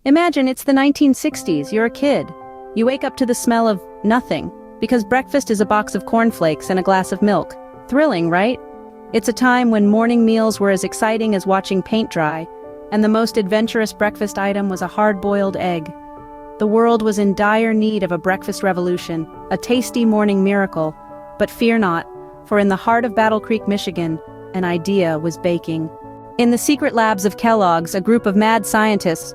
Imagine it's the 1960s, you're a kid. You wake up to the smell of nothing, because breakfast is a box of cornflakes and a glass of milk. Thrilling, right? It's a time when morning meals were as exciting as watching paint dry, and the most adventurous breakfast item was a hard-boiled egg. The world was in dire need of a breakfast revolution, a tasty morning miracle. But fear not, for in the heart of Battle Creek, Michigan, an idea was baking. In the secret labs of Kellogg's, a group of mad scientists,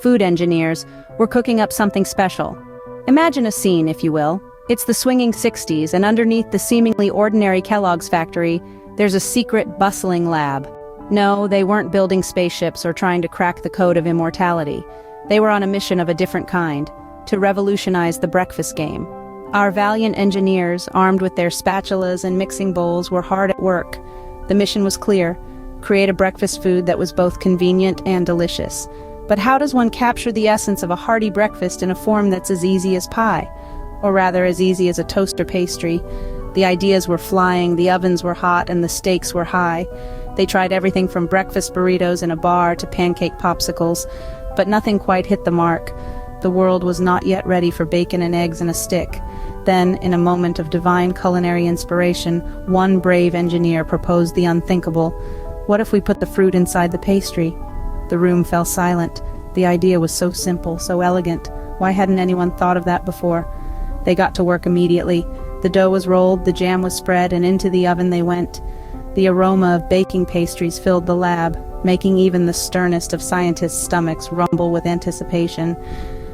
food engineers, were cooking up something special. Imagine a scene, if you will. It's the swinging 60s, and underneath the seemingly ordinary Kellogg's factory, there's a secret, bustling lab. No, they weren't building spaceships or trying to crack the code of immortality. They were on a mission of a different kind, to revolutionize the breakfast game. Our valiant engineers, armed with their spatulas and mixing bowls, were hard at work. The mission was clear: create a breakfast food that was both convenient and delicious. But how does one capture the essence of a hearty breakfast in a form that's as easy as pie? Or rather, as easy as a toaster pastry. The ideas were flying, the ovens were hot, and the stakes were high. They tried everything from breakfast burritos in a bar to pancake popsicles, but nothing quite hit the mark. The world was not yet ready for bacon and eggs and a stick. Then, in a moment of divine culinary inspiration, one brave engineer proposed the unthinkable. What if we put the fruit inside the pastry? The room fell silent. The idea was so simple, so elegant. Why hadn't anyone thought of that before? They got to work immediately. The dough was rolled, the jam was spread, and into the oven they went. The aroma of baking pastries filled the lab, making even the sternest of scientists' stomachs rumble with anticipation.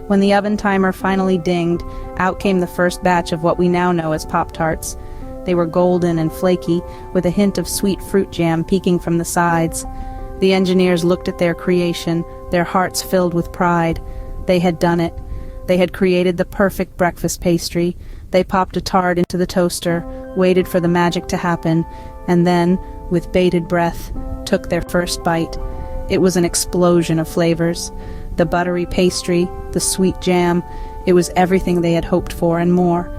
When the oven timer finally dinged, out came the first batch of what we now know as Pop-Tarts. They were golden and flaky, with a hint of sweet fruit jam peeking from the sides. The engineers looked at their creation, their hearts filled with pride. They had done it. They had created the perfect breakfast pastry. They popped a tart into the toaster, waited for the magic to happen, and then, with bated breath, took their first bite. It was an explosion of flavors. The buttery pastry, the sweet jam, it was everything they had hoped for and more.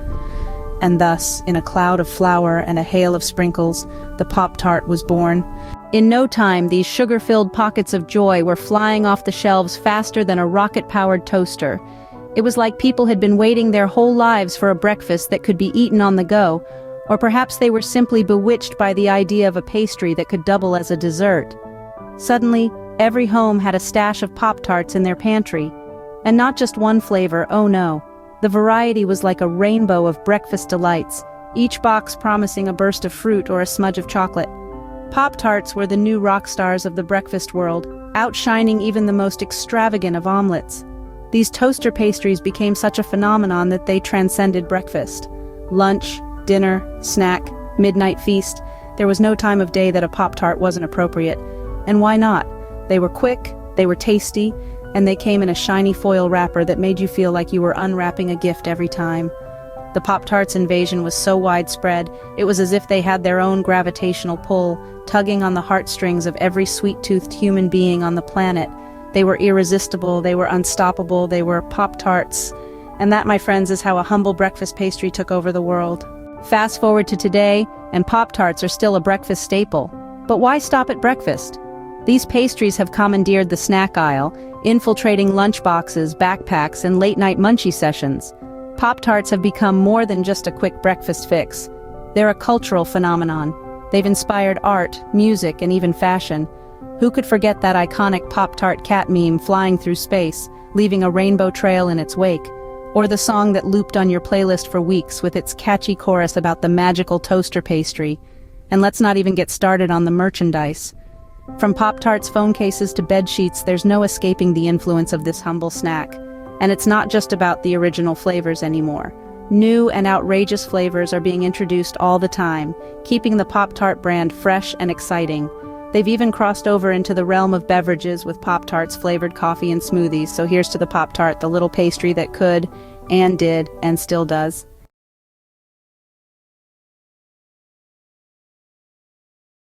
And thus, in a cloud of flour and a hail of sprinkles, the Pop-Tart was born. In no time, these sugar-filled pockets of joy were flying off the shelves faster than a rocket-powered toaster. It was like people had been waiting their whole lives for a breakfast that could be eaten on the go, or perhaps they were simply bewitched by the idea of a pastry that could double as a dessert. Suddenly, every home had a stash of Pop-Tarts in their pantry. And not just one flavor, oh no. The variety was like a rainbow of breakfast delights, each box promising a burst of fruit or a smudge of chocolate. Pop-Tarts were the new rock stars of the breakfast world, outshining even the most extravagant of omelets. These toaster pastries became such a phenomenon that they transcended breakfast. Lunch, dinner, snack, midnight feast, there was no time of day that a Pop-Tart wasn't appropriate. And why not? They were quick, they were tasty, and they came in a shiny foil wrapper that made you feel like you were unwrapping a gift every time. The Pop-Tarts invasion was so widespread, it was as if they had their own gravitational pull, tugging on the heartstrings of every sweet-toothed human being on the planet. They were irresistible, they were unstoppable, they were Pop-Tarts. And that, my friends, is how a humble breakfast pastry took over the world. Fast forward to today, and Pop-Tarts are still a breakfast staple. But why stop at breakfast? These pastries have commandeered the snack aisle, infiltrating lunchboxes, backpacks, and late-night munchie sessions. Pop-Tarts have become more than just a quick breakfast fix. They're a cultural phenomenon. They've inspired art, music, and even fashion. Who could forget that iconic Pop-Tart cat meme flying through space, leaving a rainbow trail in its wake? Or the song that looped on your playlist for weeks with its catchy chorus about the magical toaster pastry. And let's not even get started on the merchandise. From Pop-Tarts phone cases to bed sheets, there's no escaping the influence of this humble snack. And it's not just about the original flavors anymore. New and outrageous flavors are being introduced all the time, keeping the Pop-Tart brand fresh and exciting. They've even crossed over into the realm of beverages with Pop-Tarts flavored coffee and smoothies. So here's to the Pop-Tart, the little pastry that could, and did, and still does.